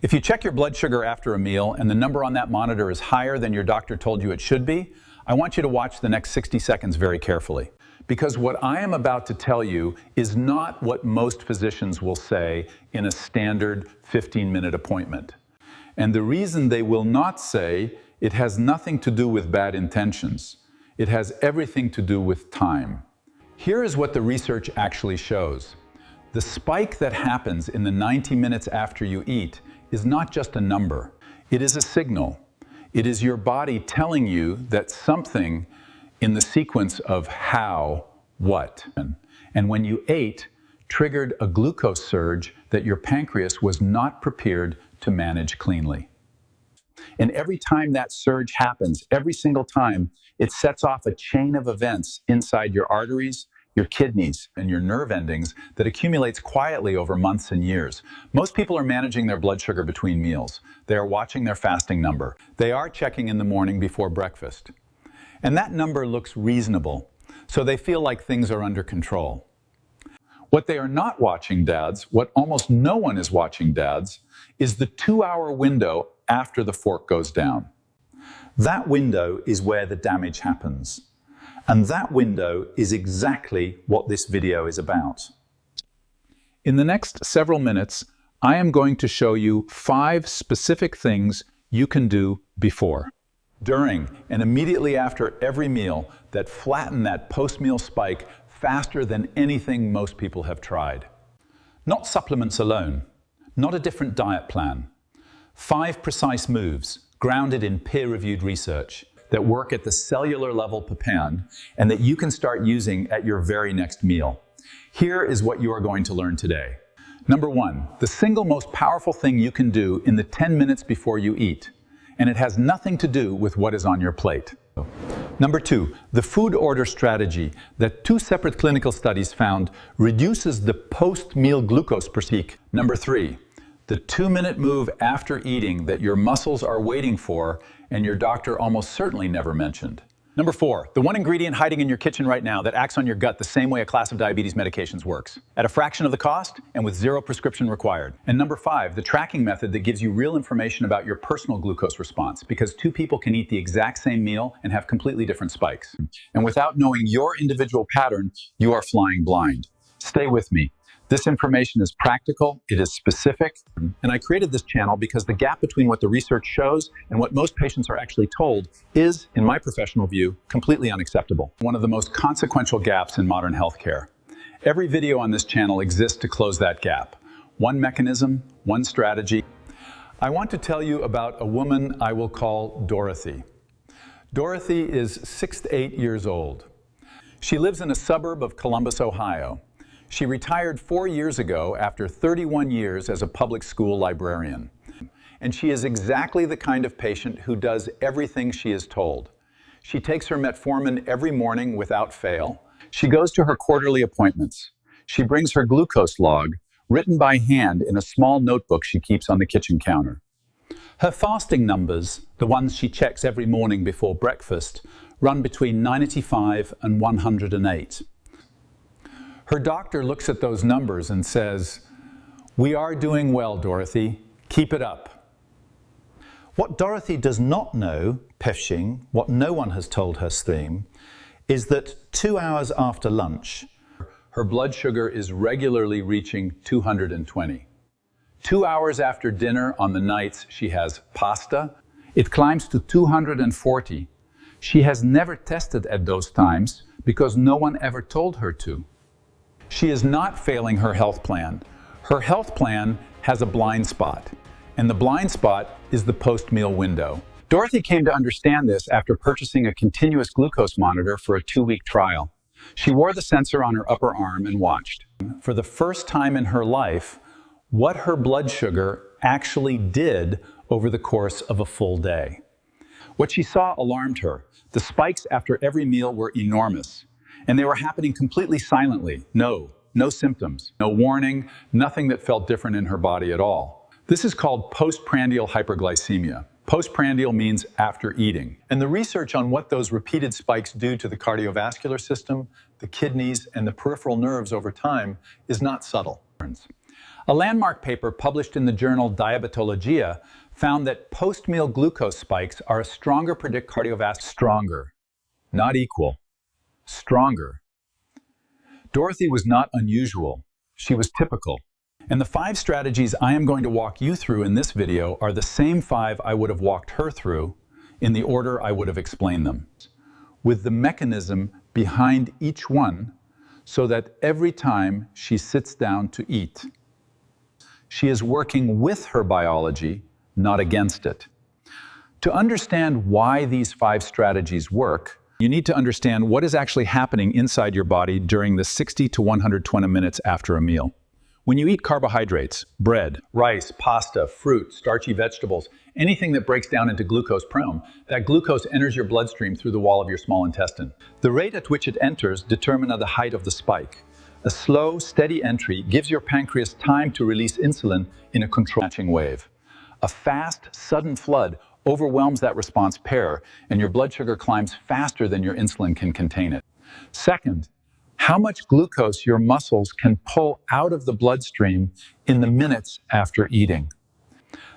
If you check your blood sugar after a meal and the number on that monitor is higher than your doctor told you it should be, I want you to watch the next 60 seconds very carefully. Because what I am about to tell you is not what most physicians will say in a standard 15-minute appointment. And the reason they will not say it has nothing to do with bad intentions. It has everything to do with time. Here is what the research actually shows. The spike that happens in the 90 minutes after you eat is not just a number. It is a signal. It is your body telling you that something in the sequence of how, what, and when you ate, triggered a glucose surge that your pancreas was not prepared to manage cleanly. And every time that surge happens, every single time, it sets off a chain of events inside your arteries, your kidneys, and your nerve endings that accumulates quietly over months and years. Most people are managing their blood sugar between meals. They are watching their fasting number. They are checking in the morning before breakfast. And that number looks reasonable, so they feel like things are under control. What they are not watching, dads, what almost no one is watching, dads, is the 2-hour window after the fork goes down. That window is where the damage happens. And that window is exactly what this video is about. In the next several minutes, I am going to show you 5 specific things you can do before, during, and immediately after every meal that flatten that post-meal spike faster than anything most people have tried. Not supplements alone, not a different diet plan. 5 precise moves grounded in peer-reviewed research that work at the cellular level per pound and that you can start using at your very next meal. Here is what you are going to learn today. Number 1, the single most powerful thing you can do in the 10 minutes before you eat, and it has nothing to do with what is on your plate. Number 2, the food order strategy that 2 separate clinical studies found reduces the post-meal glucose peak. Number 3, the 2-minute move after eating that your muscles are waiting for and your doctor almost certainly never mentioned. Number 4, the one ingredient hiding in your kitchen right now that acts on your gut the same way a class of diabetes medications works, at a fraction of the cost and with 0 prescription required. And number 5, the tracking method that gives you real information about your personal glucose response, because 2 people can eat the exact same meal and have completely different spikes. And without knowing your individual pattern, you are flying blind. Stay with me. This information is practical, it is specific, and I created this channel because the gap between what the research shows and what most patients are actually told is, in my professional view, completely unacceptable. One of the most consequential gaps in modern healthcare. Every video on this channel exists to close that gap. One mechanism, one strategy. I want to tell you about a woman I will call Dorothy. Dorothy is 6 to 8 years old. She lives in a suburb of Columbus, Ohio. She retired 4 years ago after 31 years as a public school librarian. And she is exactly the kind of patient who does everything she is told. She takes her metformin every morning without fail. She goes to her quarterly appointments. She brings her glucose log, written by hand in a small notebook she keeps on the kitchen counter. Her fasting numbers, the ones she checks every morning before breakfast, run between 95 and 108. Her doctor looks at those numbers and says, "We are doing well, Dorothy. Keep it up." What Dorothy does not know, Pefshing, what no one has told her stream, is that 2 hours after lunch, her blood sugar is regularly reaching 220. 2 hours after dinner on the nights she has pasta, it climbs to 240. She has never tested at those times because no one ever told her to. She is not failing her health plan. Her health plan has a blind spot, and the blind spot is the post-meal window. Dorothy came to understand this after purchasing a continuous glucose monitor for a 2-week trial. She wore the sensor on her upper arm and watched, for the first time in her life, what her blood sugar actually did over the course of a full day. What she saw alarmed her. The spikes after every meal were enormous. And they were happening completely silently. No symptoms, no warning, nothing that felt different in her body at all. This is called postprandial hyperglycemia. Postprandial means after eating. And the research on what those repeated spikes do to the cardiovascular system, the kidneys, and the peripheral nerves over time is not subtle. A landmark paper published in the journal Diabetologia found that post-meal glucose spikes are a stronger predictor of cardiovascular. Stronger, not equal. Stronger. Dorothy was not unusual. She was typical. And the 5 strategies I am going to walk you through in this video are the same 5 I would have walked her through in the order I would have explained them, with the mechanism behind each one so that every time she sits down to eat, she is working with her biology, not against it. To understand why these 5 strategies work, you need to understand what is actually happening inside your body during the 60 to 120 minutes after a meal. When you eat carbohydrates, bread, rice, pasta, fruit, starchy vegetables, anything that breaks down into glucose, that glucose enters your bloodstream through the wall of your small intestine. The rate at which it enters determines the height of the spike. A slow, steady entry gives your pancreas time to release insulin in a controlled matching wave. A fast, sudden flood overwhelms that response pair, and your blood sugar climbs faster than your insulin can contain it. Second, how much glucose your muscles can pull out of the bloodstream in the minutes after eating.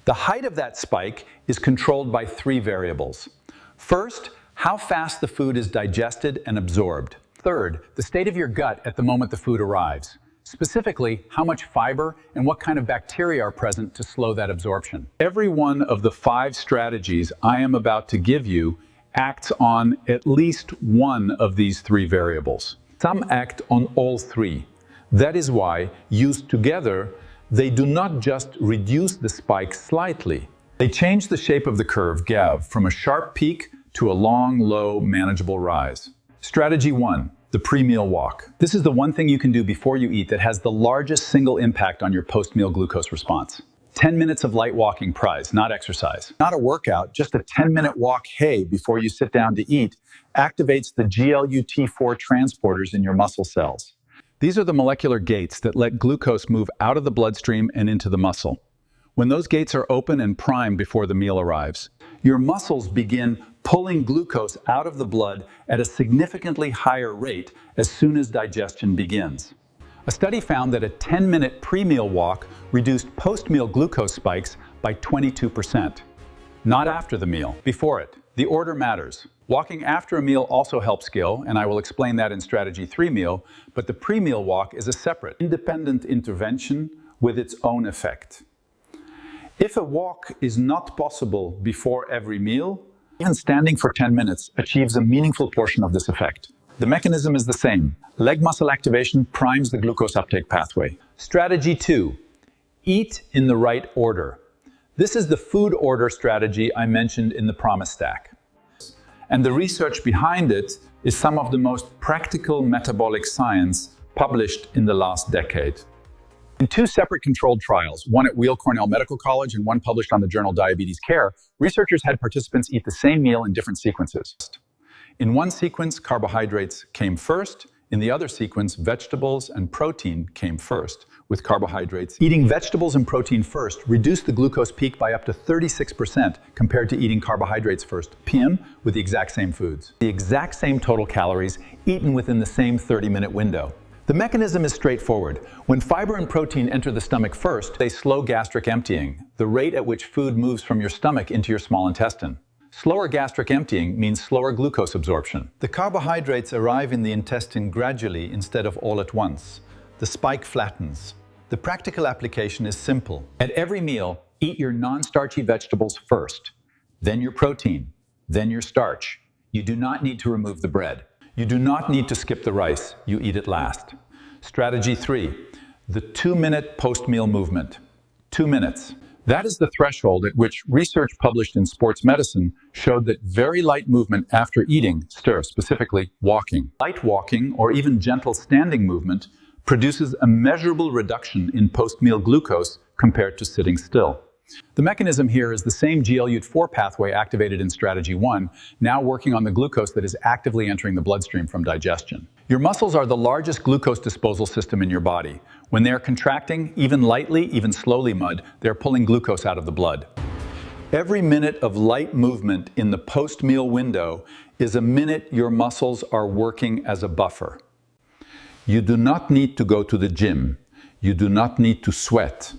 The height of that spike is controlled by 3 variables. First, how fast the food is digested and absorbed. Third, the state of your gut at the moment the food arrives. Specifically, how much fiber and what kind of bacteria are present to slow that absorption. Every one of the 5 strategies I am about to give you acts on at least one of these 3 variables. Some act on all 3. That is why, used together, they do not just reduce the spike slightly. They change the shape of the curve, GAV, from a sharp peak to a long, low, manageable rise. Strategy 1, the pre-meal walk. This is the one thing you can do before you eat that has the largest single impact on your post-meal glucose response. 10 minutes of light walking prize, not exercise. Not a workout, just a 10-minute walk, before you sit down to eat, activates the GLUT4 transporters in your muscle cells. These are the molecular gates that let glucose move out of the bloodstream and into the muscle. When those gates are open and primed before the meal arrives, your muscles begin pulling glucose out of the blood at a significantly higher rate as soon as digestion begins. A study found that a 10-minute pre-meal walk reduced post-meal glucose spikes by 22%. Not after the meal, before it. The order matters. Walking after a meal also helps skill, and I will explain that in strategy 3 meal, but the pre-meal walk is a separate, independent intervention with its own effect. If a walk is not possible before every meal, even standing for 10 minutes achieves a meaningful portion of this effect. The mechanism is the same. Leg muscle activation primes the glucose uptake pathway. Strategy 2, eat in the right order. This is the food order strategy I mentioned in the promise stack. And the research behind it is some of the most practical metabolic science published in the last decade. In 2 separate controlled trials, one at Weill Cornell Medical College and one published on the journal Diabetes Care, researchers had participants eat the same meal in different sequences. In one sequence, carbohydrates came first. In the other sequence, vegetables and protein came first, with carbohydrates. Eating vegetables and protein first reduced the glucose peak by up to 36% compared to eating carbohydrates first, PM, with the exact same foods. The exact same total calories eaten within the same 30-minute window. The mechanism is straightforward. When fiber and protein enter the stomach first, they slow gastric emptying, the rate at which food moves from your stomach into your small intestine. Slower gastric emptying means slower glucose absorption. The carbohydrates arrive in the intestine gradually instead of all at once. The spike flattens. The practical application is simple. At every meal, eat your non-starchy vegetables first, then your protein, then your starch. You do not need to remove the bread. You do not need to skip the rice. You eat it last. Strategy 3, the 2-minute post-meal movement. 2 minutes. That is the threshold at which research published in Sports Medicine showed that very light movement after eating, specifically walking. Light walking, or even gentle standing movement, produces a measurable reduction in post-meal glucose compared to sitting still. The mechanism here is the same GLUT4 pathway activated in strategy 1, now working on the glucose that is actively entering the bloodstream from digestion. Your muscles are the largest glucose disposal system in your body. When they are contracting, even lightly, even slowly, they're pulling glucose out of the blood. Every minute of light movement in the post-meal window is a minute your muscles are working as a buffer. You do not need to go to the gym. You do not need to sweat.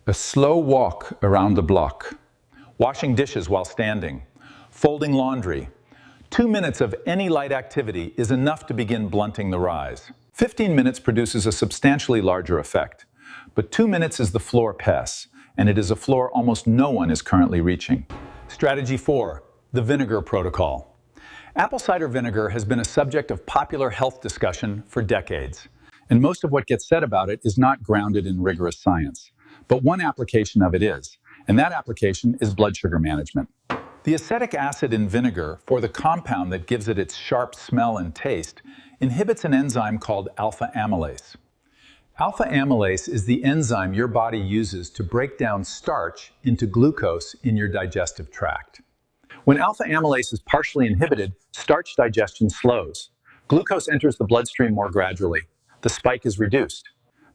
A slow walk around the block. Washing dishes while standing. Folding laundry. 2 minutes of any light activity is enough to begin blunting the rise. 15 minutes produces a substantially larger effect. But 2 minutes is the floor pass, and it is a floor almost no one is currently reaching. Strategy 4, the vinegar protocol. Apple cider vinegar has been a subject of popular health discussion for decades, and most of what gets said about it is not grounded in rigorous science. But one application of it is, and that application is blood sugar management. The acetic acid in vinegar, for the compound that gives it its sharp smell and taste, inhibits an enzyme called alpha amylase. Alpha amylase is the enzyme your body uses to break down starch into glucose in your digestive tract. When alpha amylase is partially inhibited, starch digestion slows. Glucose enters the bloodstream more gradually. The spike is reduced.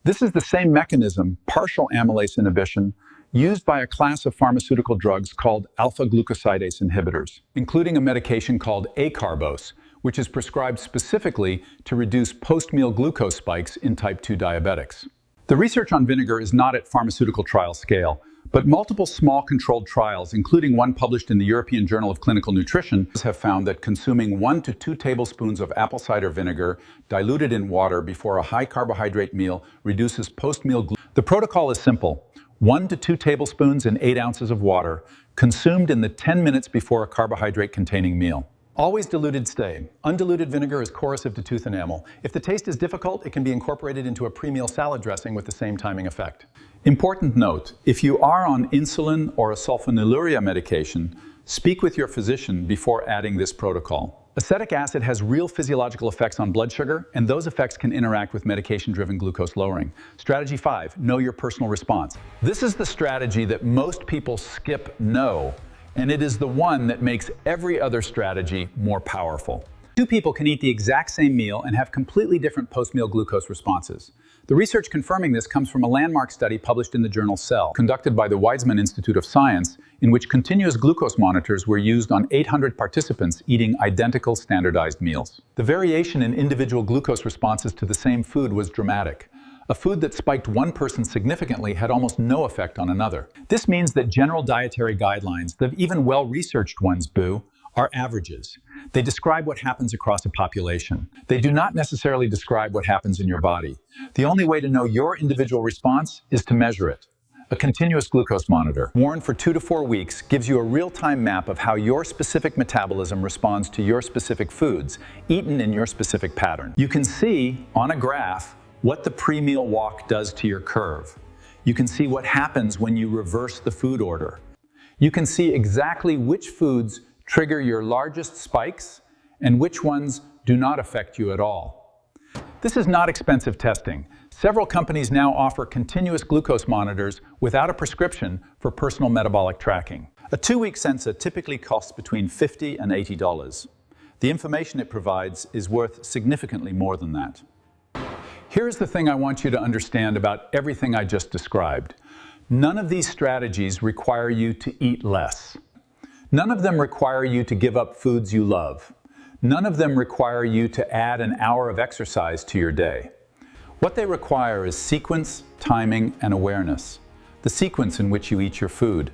This is the same mechanism, partial amylase inhibition, used by a class of pharmaceutical drugs called alpha-glucosidase inhibitors, including a medication called acarbose, which is prescribed specifically to reduce post-meal glucose spikes in type 2 diabetics. The research on vinegar is not at pharmaceutical trial scale, but multiple small controlled trials, including one published in the European Journal of Clinical Nutrition, have found that consuming 1 to 2 tablespoons of apple cider vinegar diluted in water before a high-carbohydrate meal reduces post-meal glucose. The protocol is simple. 1 to 2 tablespoons in 8 ounces of water, consumed in the 10 minutes before a carbohydrate-containing meal. Always diluted stay. Undiluted vinegar is corrosive to tooth enamel. If the taste is difficult, it can be incorporated into a pre-meal salad dressing with the same timing effect. Important note, if you are on insulin or a sulfonylurea medication, speak with your physician before adding this protocol. Acetic acid has real physiological effects on blood sugar, and those effects can interact with medication-driven glucose lowering. Strategy 5, know your personal response. This is the strategy that most people skip no, and it is the one that makes every other strategy more powerful. 2 people can eat the exact same meal and have completely different post-meal glucose responses. The research confirming this comes from a landmark study published in the journal Cell, conducted by the Weizmann Institute of Science, in which continuous glucose monitors were used on 800 participants eating identical standardized meals. The variation in individual glucose responses to the same food was dramatic. A food that spiked one person significantly had almost no effect on another. This means that general dietary guidelines, the even well-researched ones, are averages. They describe what happens across a population. They do not necessarily describe what happens in your body. The only way to know your individual response is to measure it. A continuous glucose monitor, worn for 2 to 4 weeks, gives you a real-time map of how your specific metabolism responds to your specific foods, eaten in your specific pattern. You can see, on a graph, what the pre-meal walk does to your curve. You can see what happens when you reverse the food order. You can see exactly which foods trigger your largest spikes and which ones do not affect you at all. This is not expensive testing. Several companies now offer continuous glucose monitors without a prescription for personal metabolic tracking. A 2-week sensor typically costs between $50 and $80. The information it provides is worth significantly more than that. Here's the thing I want you to understand about everything I just described. None of these strategies require you to eat less. None of them require you to give up foods you love. None of them require you to add an hour of exercise to your day. What they require is sequence, timing, and awareness. The sequence in which you eat your food,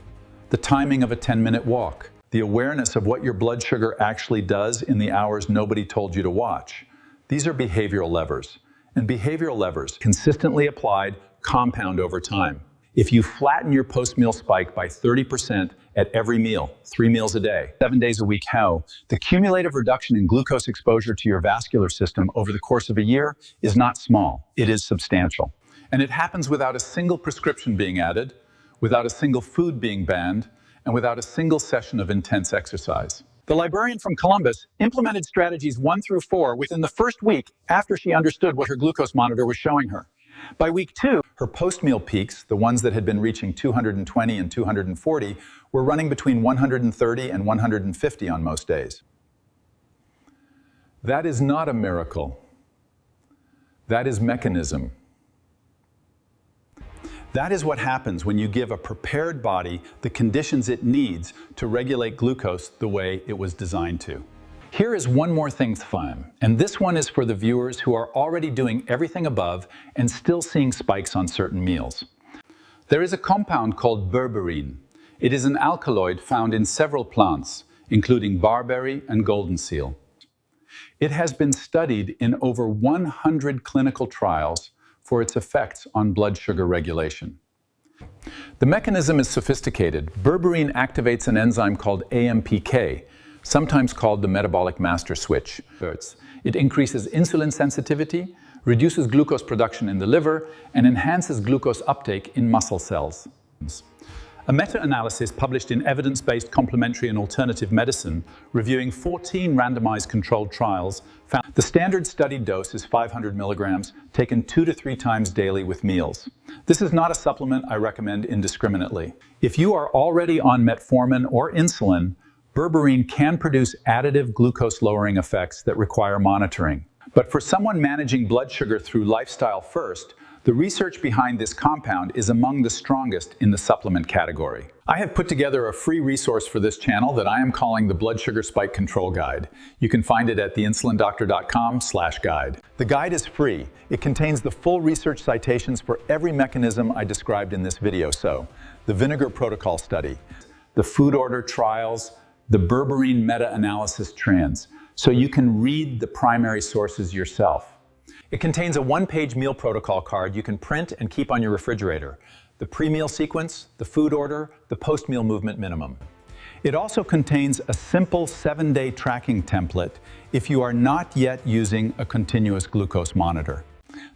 the timing of a 10-minute walk, the awareness of what your blood sugar actually does in the hours nobody told you to watch. These are behavioral levers, and behavioral levers, consistently applied, compound over time. If you flatten your post-meal spike by 30% at every meal, 3 meals a day, 7 days a week, the cumulative reduction in glucose exposure to your vascular system over the course of a year is not small, it is substantial. And it happens without a single prescription being added, without a single food being banned, and without a single session of intense exercise. The librarian from Columbus implemented strategies 1 through 4 within the first week after she understood what her glucose monitor was showing her. By week 2, her post-meal peaks, the ones that had been reaching 220 and 240, were running between 130 and 150 on most days. That is not a miracle. That is mechanism. That is what happens when you give a prepared body the conditions it needs to regulate glucose the way it was designed to. Here is one more thing fun, and this one is for the viewers who are already doing everything above and still seeing spikes on certain meals. There is a compound called berberine. It is an alkaloid found in several plants, including barberry and golden seal. It has been studied in over 100 clinical trials for its effects on blood sugar regulation. The mechanism is sophisticated. Berberine activates an enzyme called AMPK, sometimes called the metabolic master switch. It increases insulin sensitivity, reduces glucose production in the liver, and enhances glucose uptake in muscle cells. A meta-analysis published in Evidence-Based Complementary and Alternative Medicine, reviewing 14 randomized controlled trials, found the standard studied dose is 500 milligrams, taken 2 to 3 times daily with meals. This is not a supplement I recommend indiscriminately. If you are already on metformin or insulin, berberine can produce additive glucose-lowering effects that require monitoring. But for someone managing blood sugar through lifestyle first, the research behind this compound is among the strongest in the supplement category. I have put together a free resource for this channel that I am calling the Blood Sugar Spike Control Guide. You can find it at theinsulindoctor.com/guide. The guide is free. It contains the full research citations for every mechanism I described in this video. So, the vinegar protocol study, the food order trials, the berberine meta-analysis trends, so you can read the primary sources yourself. It contains a one-page meal protocol card you can print and keep on your refrigerator, the pre-meal sequence, the food order, the post-meal movement minimum. It also contains a simple 7-day tracking template if you are not yet using a continuous glucose monitor.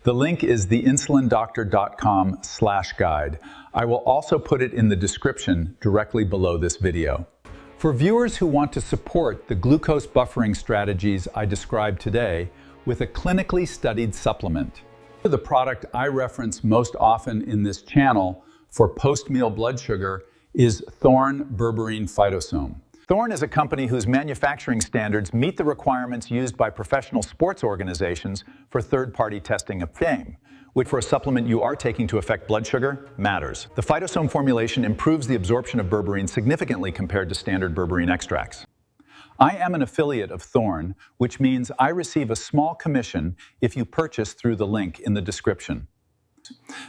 The link is theinsulindoctor.com/guide. I will also put it in the description directly below this video. For viewers who want to support the glucose buffering strategies I described today with a clinically studied supplement, the product I reference most often in this channel for post-meal blood sugar is Thorne Berberine Phytosome. Thorne is a company whose manufacturing standards meet the requirements used by professional sports organizations for third-party testing of fame, which for a supplement you are taking to affect blood sugar matters. The phytosome formulation improves the absorption of berberine significantly compared to standard berberine extracts. I am an affiliate of Thorne, which means I receive a small commission if you purchase through the link in the description.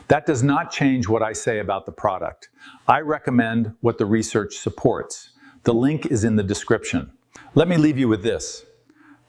That does not change what I say about the product. I recommend what the research supports. The link is in the description. Let me leave you with this.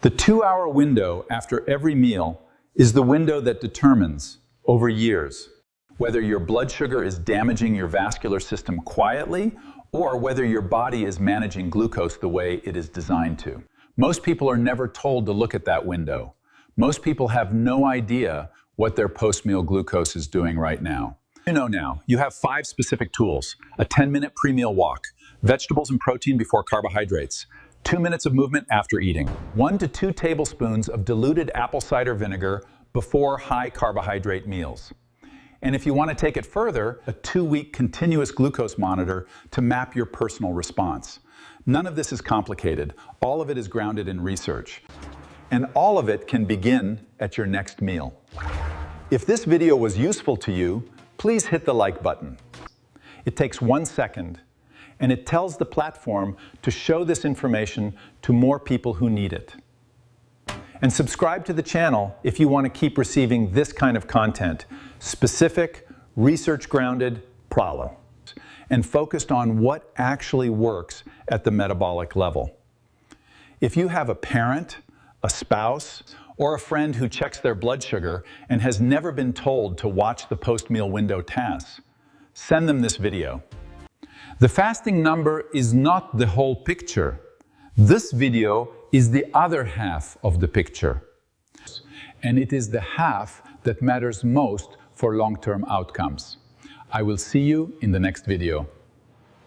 The 2-hour window after every meal is the window that determines, over years, whether your blood sugar is damaging your vascular system quietly or whether your body is managing glucose the way it is designed to. Most people are never told to look at that window. Most people have no idea what their post-meal glucose is doing right now. You know now, you have 5 specific tools: a 10-minute pre-meal walk, vegetables and protein before carbohydrates, 2 minutes of movement after eating, 1 to 2 tablespoons of diluted apple cider vinegar before high carbohydrate meals. And if you want to take it further, a 2-week continuous glucose monitor to map your personal response. None of this is complicated. All of it is grounded in research. And all of it can begin at your next meal. If this video was useful to you, please hit the like button. It takes 1 second, and it tells the platform to show this information to more people who need it. And subscribe to the channel if you want to keep receiving this kind of content, specific, research-grounded, and focused on what actually works at the metabolic level. If you have a parent, a spouse, or a friend who checks their blood sugar and has never been told to watch the post-meal window tasks, send them this video. The fasting number is not the whole picture. This video is the other half of the picture. And it is the half that matters most for long-term outcomes. I will see you in the next video.